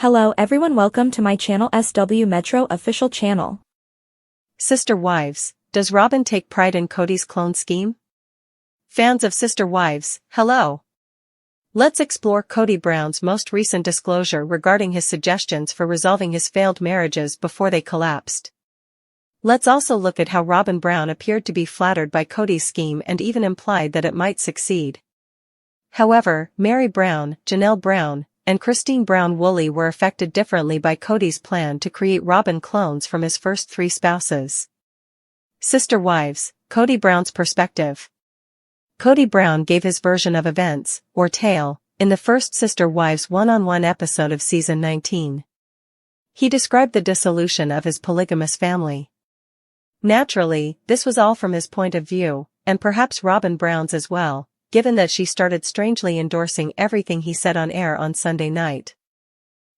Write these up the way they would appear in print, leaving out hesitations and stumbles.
Hello everyone, welcome to my channel SW Metro official channel. Sister Wives, does Robyn take pride in Kody's clone scheme? Fans of Sister Wives, hello! Let's explore Kody Brown's most recent disclosure regarding his suggestions for resolving his failed marriages before they collapsed. Let's also look at how Robyn Brown appeared to be flattered by Kody's scheme and even implied that it might succeed. However, Meri Brown, Janelle Brown, and Christine Brown-Woolley were affected differently by Kody's plan to create Robyn clones from his first 3 spouses. Sister Wives, Kody Brown's perspective. Kody Brown gave his version of events, or tale, in the first Sister Wives one-on-one episode of season 19. He described the dissolution of his polygamous family. Naturally, this was all from his point of view, and perhaps Robyn Brown's as well, given that she started strangely endorsing everything he said on air on Sunday night.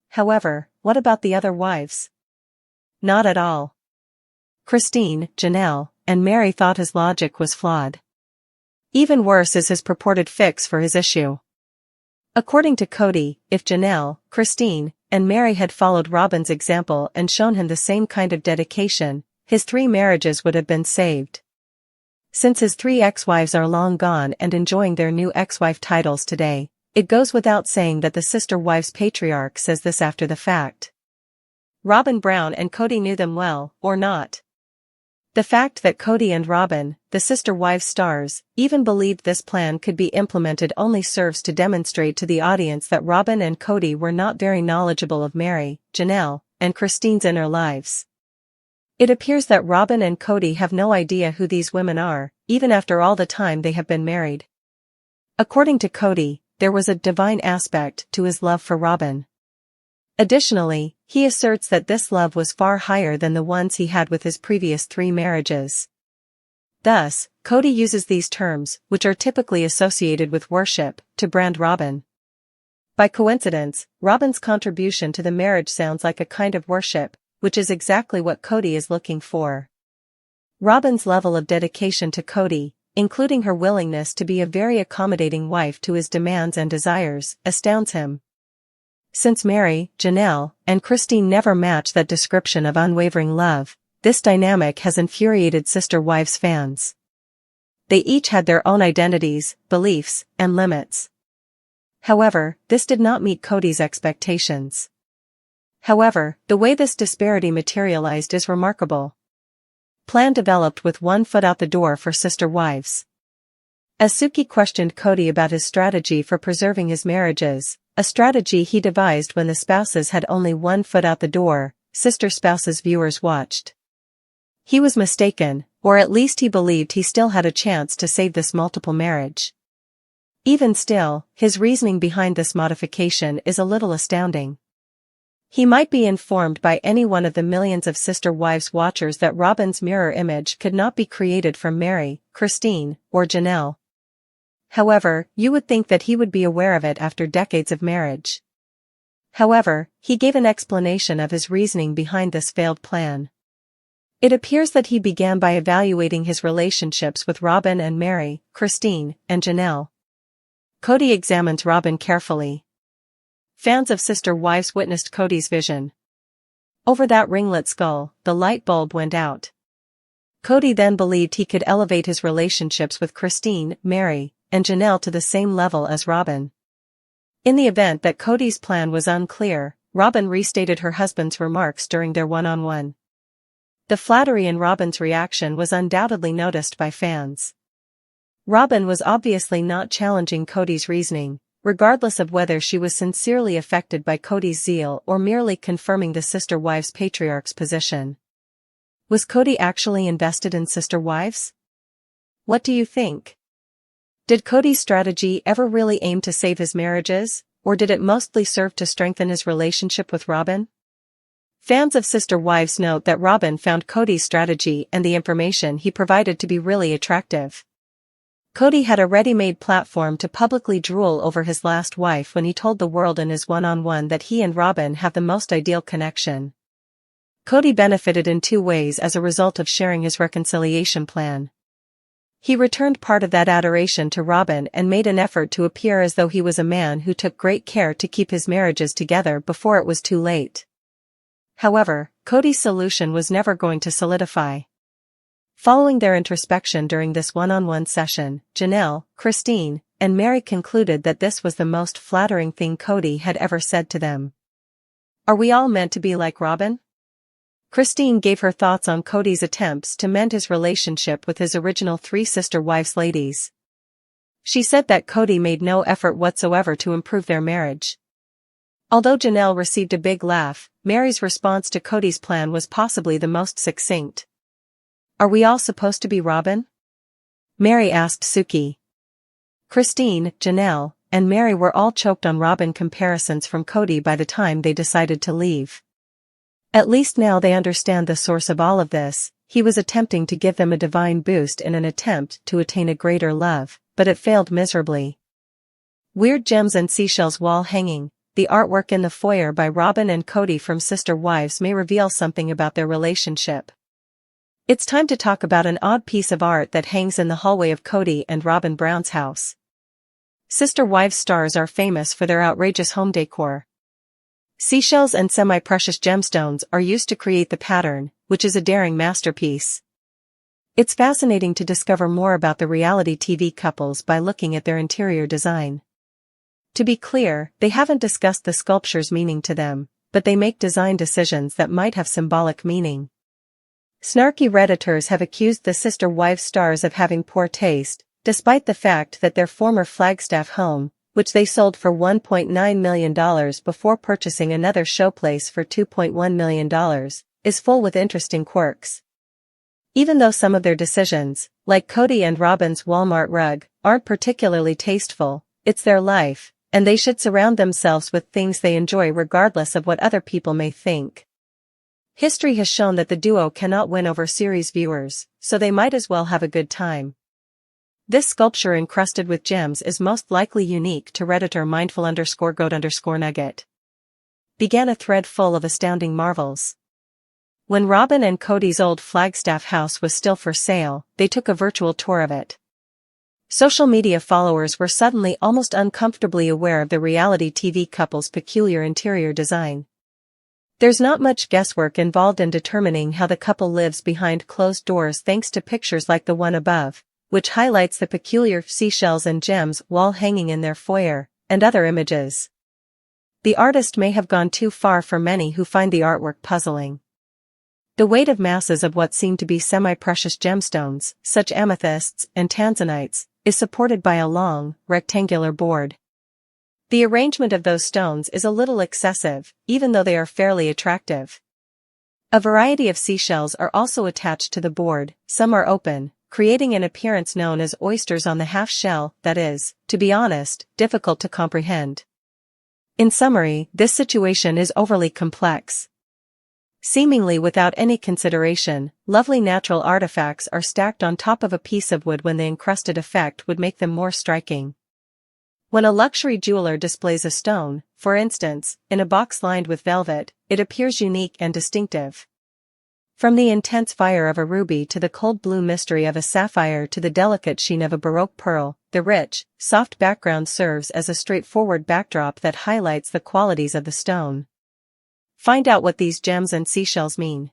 However, what about the other wives? Not at all. Christine, Janelle, and Meri thought his logic was flawed. Even worse is his purported fix for his issue. According to Kody, if Janelle, Christine, and Meri had followed Robyn's example and shown him the same kind of dedication, his 3 marriages would have been saved. Since his 3 ex-wives are long gone and enjoying their new ex-wife titles today, it goes without saying that the Sister Wives patriarch says this after the fact. Robyn Brown and Kody knew them well, or not. The fact that Kody and Robyn, the Sister Wives stars, even believed this plan could be implemented only serves to demonstrate to the audience that Robyn and Kody were not very knowledgeable of Meri, Janelle, and Christine's inner lives. It appears that Robyn and Kody have no idea who these women are, even after all the time they have been married. According to Kody, there was a divine aspect to his love for Robyn. Additionally, he asserts that this love was far higher than the ones he had with his previous 3 marriages. Thus, Kody uses these terms, which are typically associated with worship, to brand Robyn. By coincidence, Robyn's contribution to the marriage sounds like a kind of worship, which is exactly what Kody is looking for. Robyn's level of dedication to Kody, including her willingness to be a very accommodating wife to his demands and desires, astounds him. Since Meri, Janelle, and Christine never match that description of unwavering love, this dynamic has infuriated Sister Wives fans. They each had their own identities, beliefs, and limits. However, this did not meet Kody's expectations. However, the way this disparity materialized is remarkable. Plan developed with 1 foot out the door for Sister Wives. As Suki questioned Kody about his strategy for preserving his marriages, a strategy he devised when the spouses had only 1 foot out the door, Sister Spouses viewers watched. He was mistaken, or at least he believed he still had a chance to save this multiple marriage. Even still, his reasoning behind this modification is a little astounding. He might be informed by any one of the millions of Sister Wives watchers that Robyn's mirror image could not be created from Meri, Christine, or Janelle. However, you would think that he would be aware of it after decades of marriage. However, he gave an explanation of his reasoning behind this failed plan. It appears that he began by evaluating his relationships with Robyn and Meri, Christine, and Janelle. Kody examines Robyn carefully. Fans of Sister Wives witnessed Kody's vision. Over that ringlet skull, the light bulb went out. Kody then believed he could elevate his relationships with Christine, Meri, and Janelle to the same level as Robyn. In the event that Kody's plan was unclear, Robyn restated her husband's remarks during their one-on-one. The flattery in Robyn's reaction was undoubtedly noticed by fans. Robyn was obviously not challenging Kody's reasoning, regardless of whether she was sincerely affected by Kody's zeal or merely confirming the Sister Wives patriarch's position. Was Kody actually invested in Sister Wives? What do you think? Did Kody's strategy ever really aim to save his marriages, or did it mostly serve to strengthen his relationship with Robyn? Fans of Sister Wives note that Robyn found Kody's strategy and the information he provided to be really attractive. Kody had a ready-made platform to publicly drool over his last wife when he told the world in his one-on-one that he and Robyn have the most ideal connection. Kody benefited in 2 ways as a result of sharing his reconciliation plan. He returned part of that adoration to Robyn and made an effort to appear as though he was a man who took great care to keep his marriages together before it was too late. However, Kody's solution was never going to solidify. Following their introspection during this one-on-one session, Janelle, Christine, and Mary concluded that this was the most flattering thing Kody had ever said to them. Are we all meant to be like Robyn? Christine gave her thoughts on Kody's attempts to mend his relationship with his original three sister wives ladies. She said that Kody made no effort whatsoever to improve their marriage. Although Janelle received a big laugh, Mary's response to Kody's plan was possibly the most succinct. Are we all supposed to be Robyn? Mary asked Suki. Christine, Janelle, and Mary were all choked on Robyn comparisons from Kody by the time they decided to leave. At least now they understand the source of all of this. He was attempting to give them a divine boost in an attempt to attain a greater love, but it failed miserably. Weird gems and seashells wall hanging. The artwork in the foyer by Robyn and Kody from Sister Wives may reveal something about their relationship. It's time to talk about an odd piece of art that hangs in the hallway of Kody and Robyn Brown's house. Sister Wives stars are famous for their outrageous home decor. Seashells and semi-precious gemstones are used to create the pattern, which is a daring masterpiece. It's fascinating to discover more about the reality TV couples by looking at their interior design. To be clear, they haven't discussed the sculpture's meaning to them, but they make design decisions that might have symbolic meaning. Snarky Redditors have accused the Sister Wives stars of having poor taste, despite the fact that their former Flagstaff home, which they sold for $1.9 million before purchasing another showplace for $2.1 million, is full with interesting quirks. Even though some of their decisions, like Kody and Robyn's Walmart rug, aren't particularly tasteful, it's their life, and they should surround themselves with things they enjoy regardless of what other people may think. History has shown that the duo cannot win over series viewers, so they might as well have a good time. This sculpture encrusted with gems is most likely unique to Redditor mindful_goat_nugget. Began a thread full of astounding marvels. When Robyn and Kody's old Flagstaff house was still for sale, they took a virtual tour of it. Social media followers were suddenly almost uncomfortably aware of the reality TV couple's peculiar interior design. There's not much guesswork involved in determining how the couple lives behind closed doors thanks to pictures like the one above, which highlights the peculiar seashells and gems wall hanging in their foyer, and other images. The artist may have gone too far for many who find the artwork puzzling. The weight of masses of what seem to be semi-precious gemstones, such amethysts and tanzanites, is supported by a long, rectangular board. The arrangement of those stones is a little excessive, even though they are fairly attractive. A variety of seashells are also attached to the board, some are open, creating an appearance known as oysters on the half shell that is, to be honest, difficult to comprehend. In summary, this situation is overly complex. Seemingly without any consideration, lovely natural artifacts are stacked on top of a piece of wood when the encrusted effect would make them more striking. When a luxury jeweler displays a stone, for instance, in a box lined with velvet, it appears unique and distinctive. From the intense fire of a ruby to the cold blue mystery of a sapphire to the delicate sheen of a Baroque pearl, the rich, soft background serves as a straightforward backdrop that highlights the qualities of the stone. Find out what these gems and seashells mean.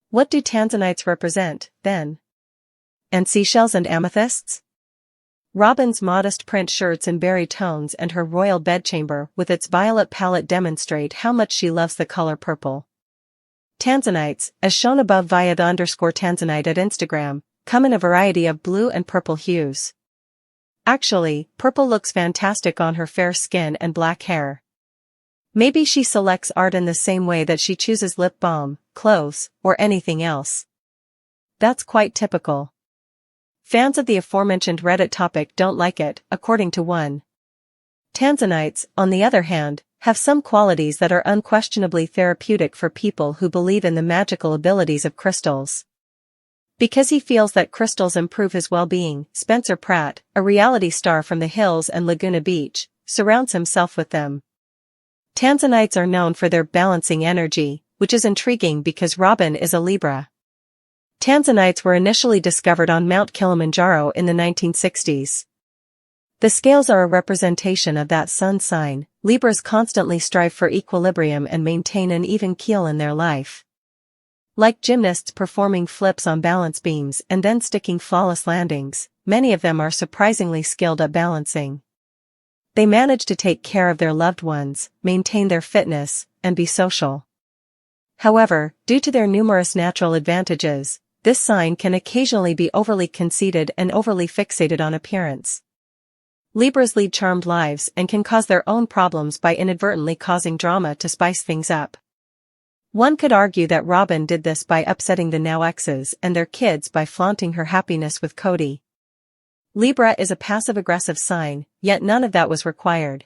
What do tanzanites represent, then? And seashells and amethysts? Robyn's modest print shirts in berry tones and her royal bedchamber with its violet palette demonstrate how much she loves the color purple. Tanzanites, as shown above via _tanzanite at Instagram, come in a variety of blue and purple hues. Actually, purple looks fantastic on her fair skin and black hair. Maybe she selects art in the same way that she chooses lip balm, clothes, or anything else. That's quite typical. Fans of the aforementioned Reddit topic don't like it, according to one. Tanzanites, on the other hand, have some qualities that are unquestionably therapeutic for people who believe in the magical abilities of crystals. Because he feels that crystals improve his well-being, Spencer Pratt, a reality star from the hills and Laguna Beach, surrounds himself with them. Tanzanites are known for their balancing energy, which is intriguing because Robyn is a Libra. Tanzanites were initially discovered on Mount Kilimanjaro in the 1960s. The scales are a representation of that sun sign. Libras constantly strive for equilibrium and maintain an even keel in their life. Like gymnasts performing flips on balance beams and then sticking flawless landings, many of them are surprisingly skilled at balancing. They manage to take care of their loved ones, maintain their fitness, and be social. However, due to their numerous natural advantages, this sign can occasionally be overly conceited and overly fixated on appearance. Libras lead charmed lives and can cause their own problems by inadvertently causing drama to spice things up. One could argue that Robyn did this by upsetting the now exes and their kids by flaunting her happiness with Kody. Libra is a passive-aggressive sign, yet none of that was required.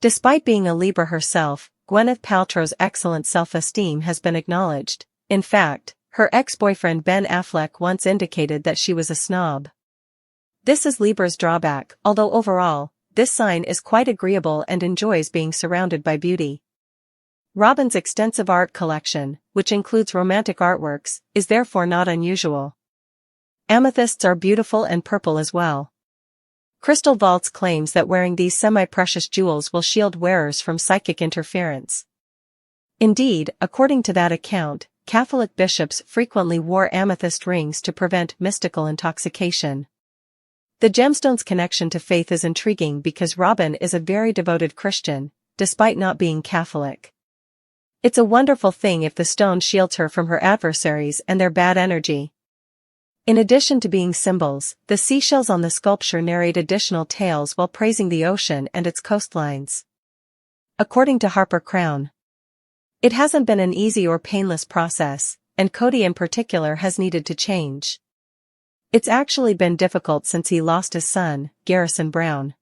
Despite being a Libra herself, Gwyneth Paltrow's excellent self-esteem has been acknowledged. In fact, her ex-boyfriend Ben Affleck once indicated that she was a snob. This is Libra's drawback, although overall, this sign is quite agreeable and enjoys being surrounded by beauty. Robyn's extensive art collection, which includes romantic artworks, is therefore not unusual. Amethysts are beautiful and purple as well. Crystal Vaults claims that wearing these semi-precious jewels will shield wearers from psychic interference. Indeed, according to that account, Catholic bishops frequently wore amethyst rings to prevent mystical intoxication. The gemstone's connection to faith is intriguing because Robyn is a very devoted Christian, despite not being Catholic. It's a wonderful thing if the stone shields her from her adversaries and their bad energy. In addition to being symbols, the seashells on the sculpture narrate additional tales while praising the ocean and its coastlines. According to Harper Crown, it hasn't been an easy or painless process, and Kody in particular has needed to change. It's actually been difficult since he lost his son, Garrison Brown.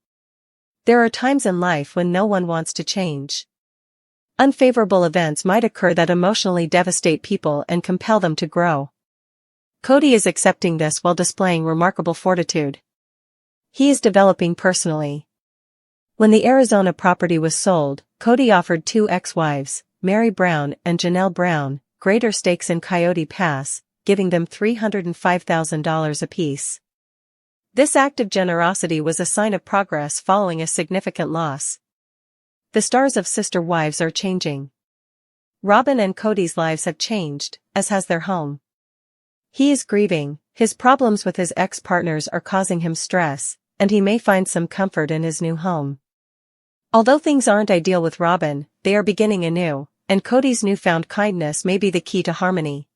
There are times in life when no one wants to change. Unfavorable events might occur that emotionally devastate people and compel them to grow. Kody is accepting this while displaying remarkable fortitude. He is developing personally. When the Arizona property was sold, Kody offered two ex-wives, Mary Brown and Janelle Brown, greater stakes in Coyote Pass, giving them $305,000 apiece. This act of generosity was a sign of progress following a significant loss. The stars of Sister Wives are changing. Robyn and Kody's lives have changed, as has their home. He is grieving, his problems with his ex-partners are causing him stress, and he may find some comfort in his new home. Although things aren't ideal with Robyn, they are beginning anew, and Kody's newfound kindness may be the key to harmony.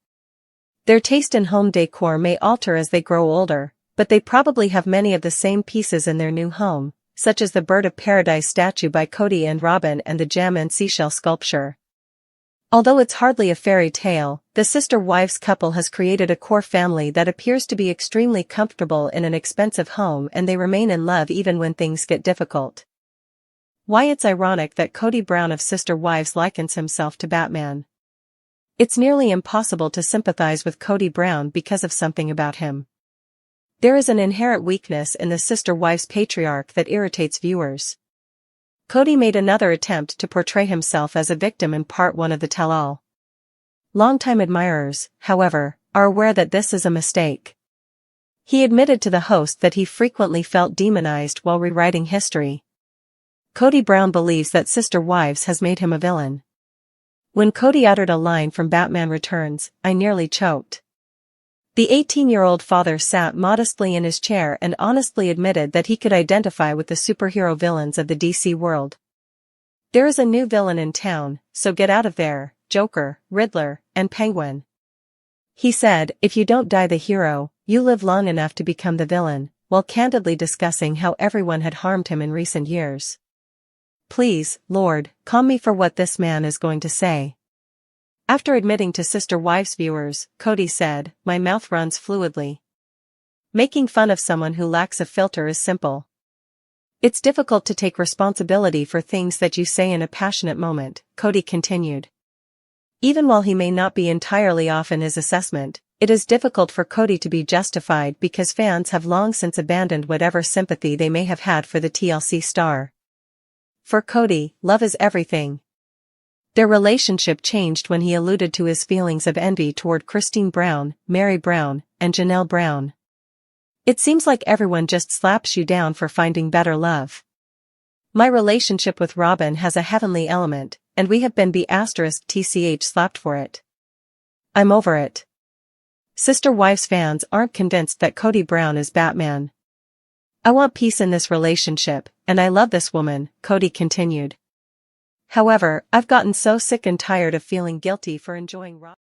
Their taste in home decor may alter as they grow older, but they probably have many of the same pieces in their new home, such as the Bird of Paradise statue by Kody and Robyn and the gem and seashell sculpture. Although it's hardly a fairy tale, the Sister Wives couple has created a core family that appears to be extremely comfortable in an expensive home, and they remain in love even when things get difficult. Why it's ironic that Kody Brown of Sister Wives likens himself to Batman. It's nearly impossible to sympathize with Kody Brown because of something about him. There is an inherent weakness in the Sister Wives patriarch that irritates viewers. Kody made another attempt to portray himself as a victim in part 1 of the tell-all. Longtime admirers, however, are aware that this is a mistake. He admitted to the host that he frequently felt demonized while rewriting history. Kody Brown believes that Sister Wives has made him a villain. When Kody uttered a line from Batman Returns, I nearly choked. The 18-year-old father sat modestly in his chair and honestly admitted that he could identify with the superhero villains of the DC world. There is a new villain in town, so get out of there, Joker, Riddler, and Penguin. He said, if you don't die the hero, you live long enough to become the villain, while candidly discussing how everyone had harmed him in recent years. Please, Lord, calm me for what this man is going to say. After admitting to Sister Wives viewers, Kody said, my mouth runs fluidly. Making fun of someone who lacks a filter is simple. It's difficult to take responsibility for things that you say in a passionate moment, Kody continued. Even while he may not be entirely off in his assessment, it is difficult for Kody to be justified because fans have long since abandoned whatever sympathy they may have had for the TLC star. For Kody, love is everything. Their relationship changed when he alluded to his feelings of envy toward Christine Brown, Mary Brown, and Janelle Brown. It seems like everyone just slaps you down for finding better love. My relationship with Robyn has a heavenly element, and we have been *tch slapped for it. I'm over it. Sister Wives fans aren't convinced that Kody Brown is Batman. I want peace in this relationship, and I love this woman, Kody continued. However, I've gotten so sick and tired of feeling guilty for enjoying Robyn.